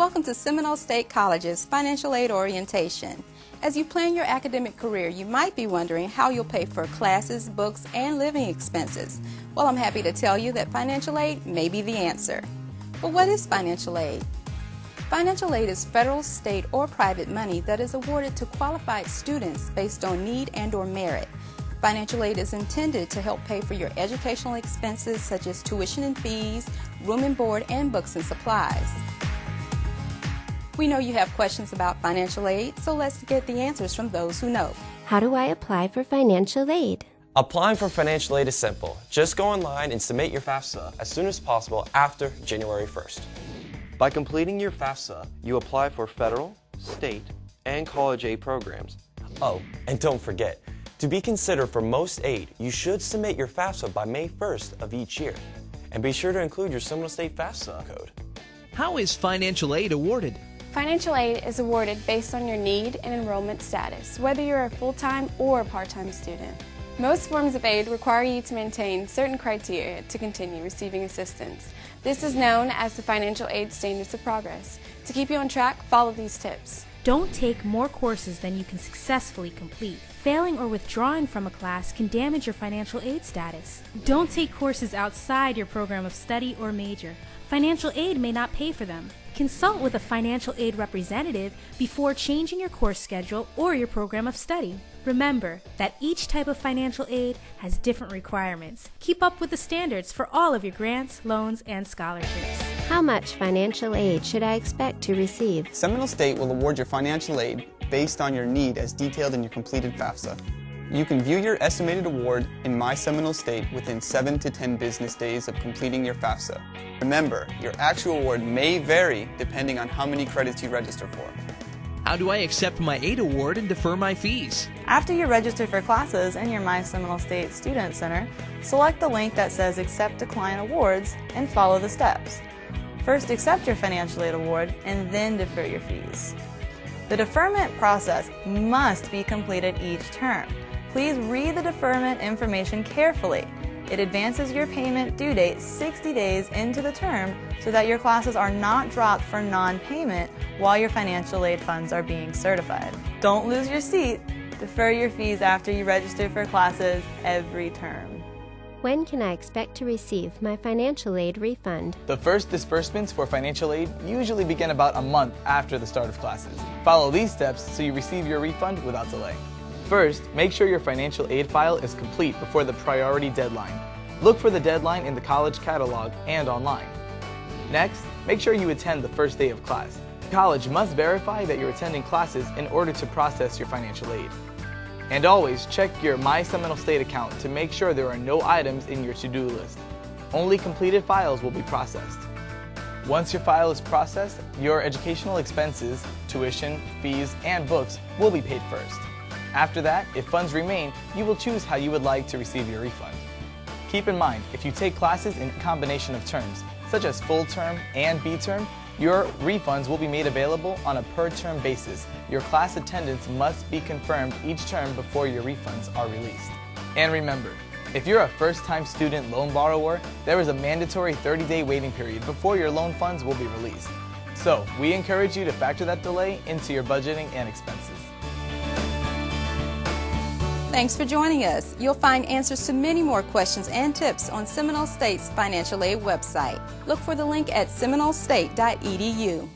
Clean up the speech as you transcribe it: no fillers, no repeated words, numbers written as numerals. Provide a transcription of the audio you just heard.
Welcome to Seminole State College's Financial Aid Orientation. As you plan your academic career, you might be wondering how you'll pay for classes, books, and living expenses. Well, I'm happy to tell you that financial aid may be the answer. But what is financial aid? Financial aid is federal, state, or private money that is awarded to qualified students based on need and/or merit. Financial aid is intended to help pay for your educational expenses such as tuition and fees, room and board, and books and supplies. We know you have questions about financial aid, so let's get the answers from those who know. How do I apply for financial aid? Applying for financial aid is simple. Just go online and submit your FAFSA as soon as possible after January 1st. By completing your FAFSA, you apply for federal, state, and college aid programs. Oh, and don't forget, to be considered for most aid, you should submit your FAFSA by May 1st of each year. And be sure to include your Seminole State FAFSA code. How is financial aid awarded? Financial aid is awarded based on your need and enrollment status, whether you're a full-time or a part-time student. Most forms of aid require you to maintain certain criteria to continue receiving assistance. This is known as the Financial Aid Standards of Progress. To keep you on track, follow these tips. Don't take more courses than you can successfully complete. Failing or withdrawing from a class can damage your financial aid status. Don't take courses outside your program of study or major. Financial aid may not pay for them. Consult with a financial aid representative before changing your course schedule or your program of study. Remember that each type of financial aid has different requirements. Keep up with the standards for all of your grants, loans, and scholarships. How much financial aid should I expect to receive? Seminole State will award your financial aid based on your need as detailed in your completed FAFSA. You can view your estimated award in My Seminole State within 7 to 10 business days of completing your FAFSA. Remember, your actual award may vary depending on how many credits you register for. How do I accept my aid award and defer my fees? After you register for classes in your My Seminole State Student Center, select the link that says Accept Decline Awards and follow the steps. First, accept your financial aid award and then defer your fees. The deferment process must be completed each term. Please read the deferment information carefully. It advances your payment due date 60 days into the term so that your classes are not dropped for non-payment while your financial aid funds are being certified. Don't lose your seat. Defer your fees after you register for classes every term. When can I expect to receive my financial aid refund? The first disbursements for financial aid usually begin about a month after the start of classes. Follow these steps so you receive your refund without delay. First, make sure your financial aid file is complete before the priority deadline. Look for the deadline in the college catalog and online. Next, make sure you attend the first day of class. College must verify that you're attending classes in order to process your financial aid. And always check your My Seminole State account to make sure there are no items in your to-do list. Only completed files will be processed. Once your file is processed, your educational expenses, tuition, fees, and books will be paid first. After that, if funds remain, you will choose how you would like to receive your refund. Keep in mind, if you take classes in a combination of terms, such as full term and B term, your refunds will be made available on a per-term basis. Your class attendance must be confirmed each term before your refunds are released. And remember, if you're a first-time student loan borrower, there is a mandatory 30-day waiting period before your loan funds will be released. So, we encourage you to factor that delay into your budgeting and expenses. Thanks for joining us. You'll find answers to many more questions and tips on Seminole State's financial aid website. Look for the link at seminolestate.edu.